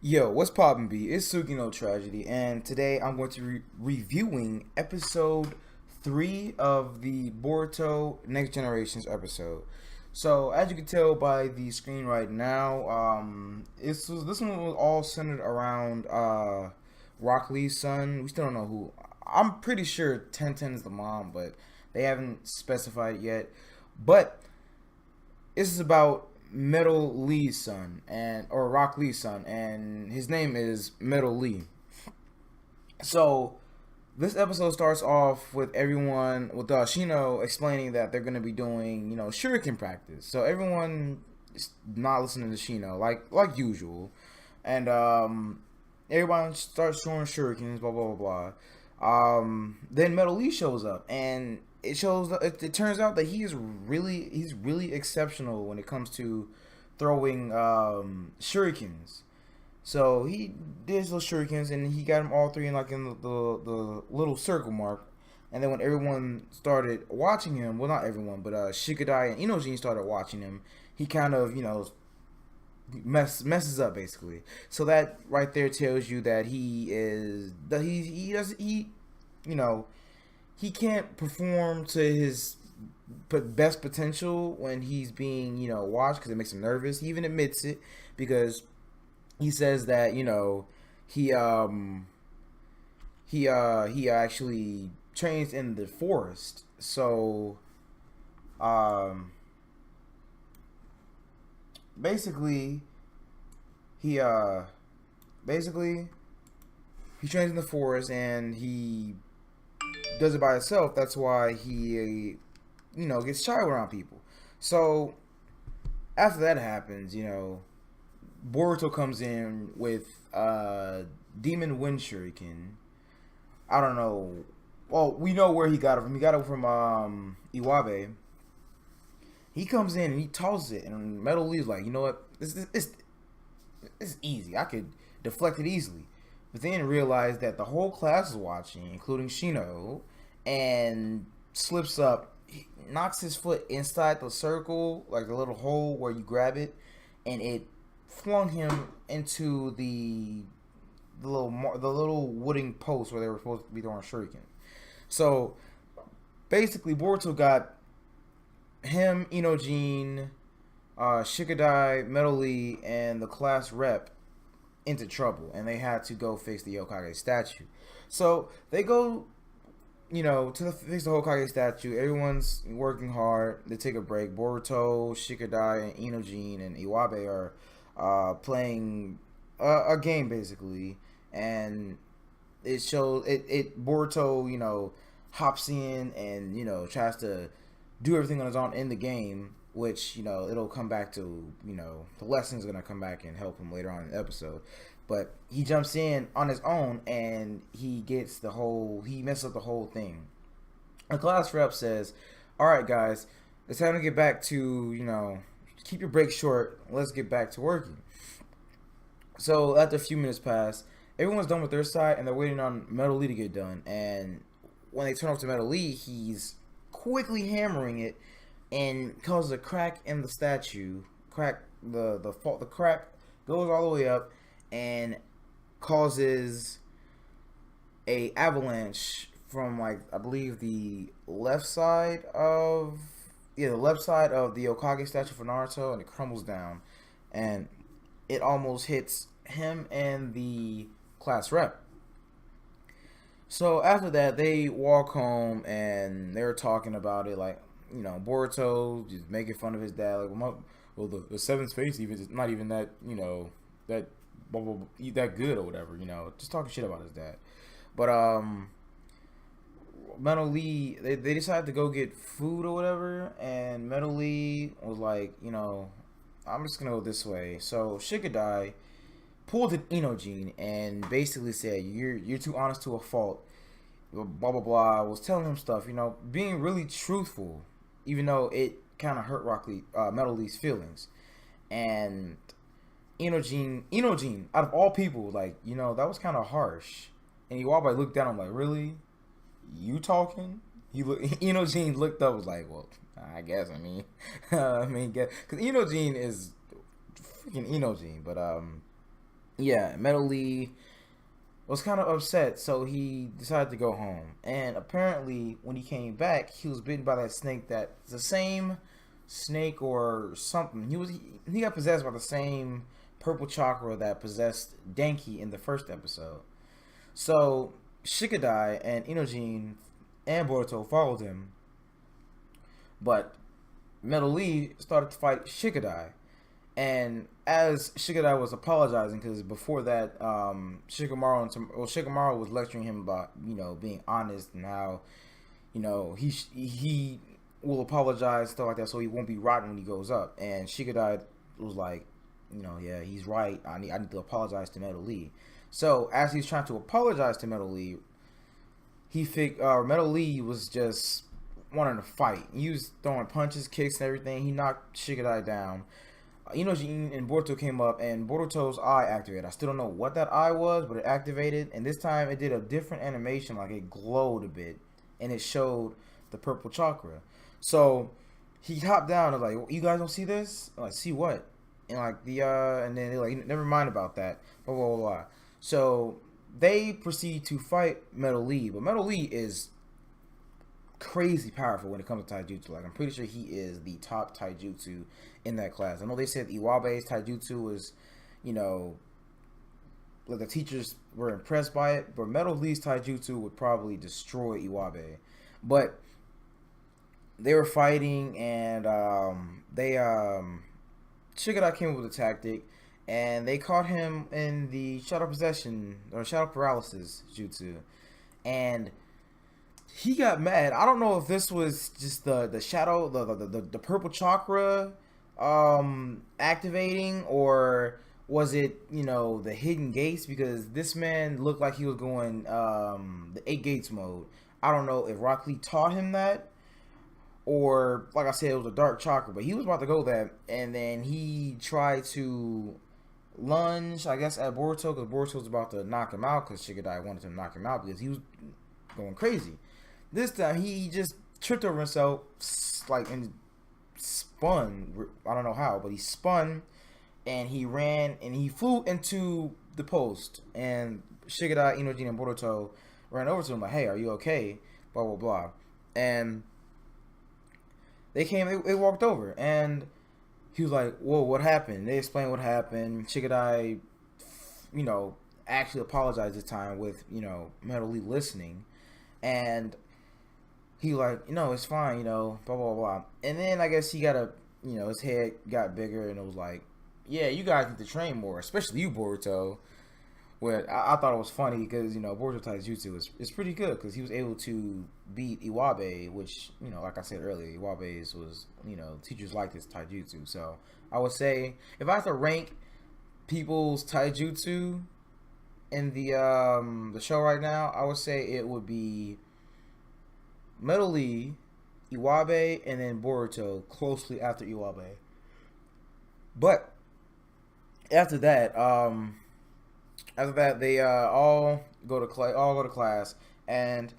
Yo, what's poppin', B? It's Sugino Tragedy, and today I'm going to be reviewing episode 3 of the Boruto Next Generations episode. So, as you can tell by the screen right now, this one was all centered around Rock Lee's son. We still don't know who. I'm pretty sure Ten is the mom, but they haven't specified it yet. But this is about Metal Lee's son or Rock Lee's son, and his name is Metal Lee. So this episode starts off with everyone with Shino explaining that they're gonna be doing shuriken practice. So everyone is not listening to Shino like usual, and everyone starts showing shurikens, blah blah blah blah. Then Metal Lee shows up, and it turns out that he's really exceptional when it comes to throwing shurikens. So he did his little shurikens, and he got them all three in the little circle mark. And then when everyone started watching him, well, not everyone, but Shikadai and Inojin started watching him, he kind of messes up basically. So that right there tells you that he can't perform to his best potential when he's being watched, because it makes him nervous. He even admits it, because he says that he actually trains in the forest. So basically he basically he trains in the forest, and he does it by himself. That's why he gets shy around people. So after that happens, Boruto comes in with Demon Wind Shuriken. I don't know. Well, we know where he got it from. He got it from Iwabe. He comes in and he tosses it, and Metal Lee's like, you know what? This is easy. I could deflect it easily. But then realized that the whole class is watching, including Shino, and slips up, knocks his foot inside the circle, like the little hole where you grab it, and it flung him into the little wooden post where they were supposed to be throwing shuriken. So basically, Boruto got him, Inojin, Shikadai, Metal Lee, and the class rep into trouble, and they had to go fix the Hokage statue. So they go, fix the Hokage statue. Everyone's working hard. They take a break. Boruto, Shikadai, and Inojin and Iwabe are playing a game basically, and it shows Boruto hops in and tries to do everything on his own in the game, which it'll come back to the lesson's gonna come back and help him later on in the episode. But he jumps in on his own, and he messes up the whole thing. The class rep says, alright guys, it's time to get back to keep your break short, let's get back to working. So after a few minutes pass, everyone's done with their side, and they're waiting on Metal Lee to get done. And when they turn off to Metal Lee, he's quickly hammering it and causes a crack in the statue. The crack goes all the way up and causes a avalanche from, I believe, the left side of the Hokage statue for Naruto, and it crumbles down, and it almost hits him and the class rep. So after that, they walk home, and they're talking about it, Boruto just making fun of his dad, the seventh face even is not even that that that good or whatever, just talking shit about his dad. But Metal Lee, they decided to go get food or whatever, and Metal Lee was like, I'm just gonna go this way. So Shikadai pulled an Inojin and basically said, you're too honest to a fault, blah blah blah. Was telling him stuff, being really truthful, even though it kind of hurt Metal Lee's feelings. And Inojin, out of all people, that was kind of harsh. And Iwabai looked down, I'm like, really? You talking? Inojin looked up, was like, well, I guess, because Inojin is freaking Inojin, but yeah, Metal Lee was kind of upset, so he decided to go home. And apparently, when he came back, he was bitten by that snake. That's the same snake or something. He got possessed by the same purple chakra that possessed Denki in the first episode. So Shikadai and Inojin and Boruto followed him, but Metal Lee started to fight Shikadai. And as Shikadai was apologizing, because before that, Shikamaru was lecturing him about being honest and how he will apologize, stuff like that, so he won't be rotten when he goes up. And Shikadai was like, yeah, he's right. I need to apologize to Metal Lee. So as he's trying to apologize to Metal Lee, Metal Lee was just wanting to fight. He was throwing punches, kicks, and everything. He knocked Shikadai down. Inojin and Boruto came up, and Boruto's eye activated. I still don't know what that eye was, but it activated, and this time it did a different animation, like it glowed a bit, and it showed the purple chakra. So he hopped down and was like, "You guys don't see this? I'm like, see what?" And like and then they're like, "Never mind about that." Blah blah blah blah. So they proceed to fight Metal Lee, but Metal Lee is crazy powerful when it comes to taijutsu. Like, I'm pretty sure he is the top taijutsu in that class. I know they said Iwabe's taijutsu was, like the teachers were impressed by it, but Metal Lee's taijutsu would probably destroy Iwabe. But they were fighting, and Shikadai came up with a tactic, and they caught him in the shadow possession or shadow paralysis jutsu, and he got mad. I don't know if this was just the shadow, the purple chakra activating, or was it the hidden gates, because this man looked like he was going the 8 gates mode. I don't know if Rock Lee taught him that, or like I said, it was a dark chakra, but he was about to go that, and then he tried to lunge, I guess, at Boruto, because Boruto was about to knock him out, because Shikadai wanted to knock him out because he was going crazy. This time he just tripped over himself, like, and spun. I don't know how, but he spun, and he ran, and he flew into the post. And Shikadai, Inojin, and Boruto ran over to him like, "Hey, are you okay?" Blah blah blah. And they walked over, and he was like, "Whoa, what happened?" They explained what happened. Shikadai, actually apologized this time with Metal Lee listening, and he like, it's fine, blah blah blah. And then I guess he got his head got bigger, and it was like, yeah, you guys need to train more, especially you, Boruto. Where I thought it was funny because Boruto Taijutsu is pretty good, because he was able to beat Iwabe, which like I said earlier, Iwabe's was teachers like this Taijutsu. So I would say, if I have to rank people's Taijutsu in the show right now, I would say it would be Metal Lee, Iwabe, and then Boruto closely after Iwabe. But after that, they all go to class, and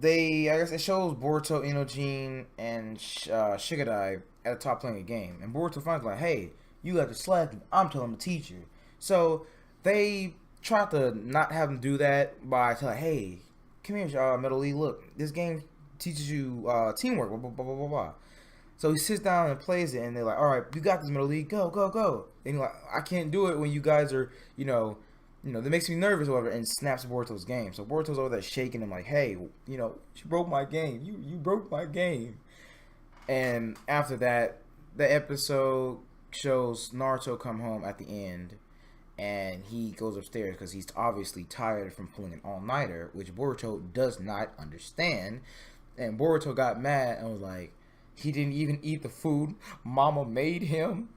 I guess it shows Boruto, Inojin, and Shikadai at the top playing a game, and Boruto finds like, "Hey, you got to slack. I'm telling the teacher." So they try to not have him do that by telling, "Hey, come here, Metal Lee. Look, this game teaches you teamwork." Blah blah blah blah blah blah. So he sits down and plays it, and they're like, "All right, you got this, Metal Lee. Go go go." And he's like, "I can't do it when you guys are, that makes me nervous," or whatever, and snaps Boruto's game. So Boruto's over there shaking him like, "Hey, you broke my game. You broke my game." And after that, the episode shows Naruto come home at the end, and he goes upstairs because he's obviously tired from pulling an all-nighter, which Boruto does not understand. And Boruto got mad and was like, he didn't even eat the food Mama made him.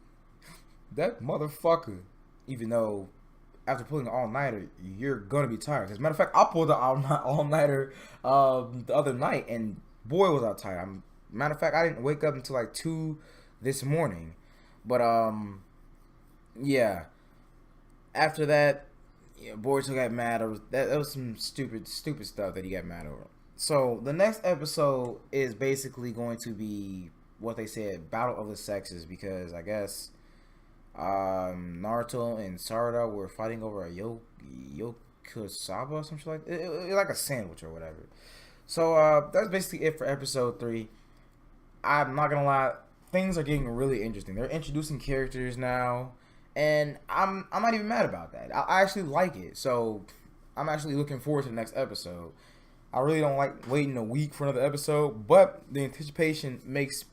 That motherfucker. Even though after pulling an all-nighter, you're gonna be tired. As a matter of fact, I pulled an all-nighter the other night, and boy was I tired. Matter of fact, I didn't wake up until like 2 this morning. But yeah. After that, Boruto got mad. That was some stupid stuff that he got mad over. So the next episode is basically going to be what they said, Battle of the Sexes, because I guess Naruto and Sarada were fighting over a Yokosuba, some shit like like a sandwich or whatever. So that's basically it for episode 3. I'm not gonna lie, things are getting really interesting. They're introducing characters now, and I'm not even mad about that. I actually like it. So I'm actually looking forward to the next episode. I really don't like waiting a week for another episode, but the anticipation makes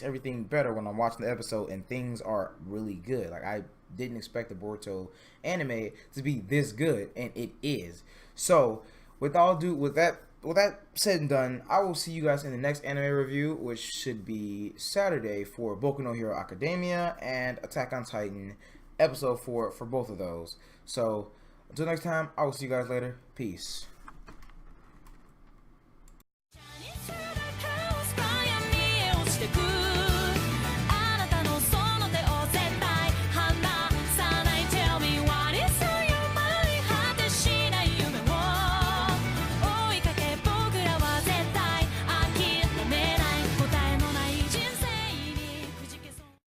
everything better when I'm watching the episode and things are really good. Like I didn't expect the Boruto anime to be this good, and it is. So with that said and done, I will see you guys in the next anime review, which should be Saturday for Boku no Hero Academia and Attack on Titan episode 4 for both of those. So until next time, I will see you guys later. Peace.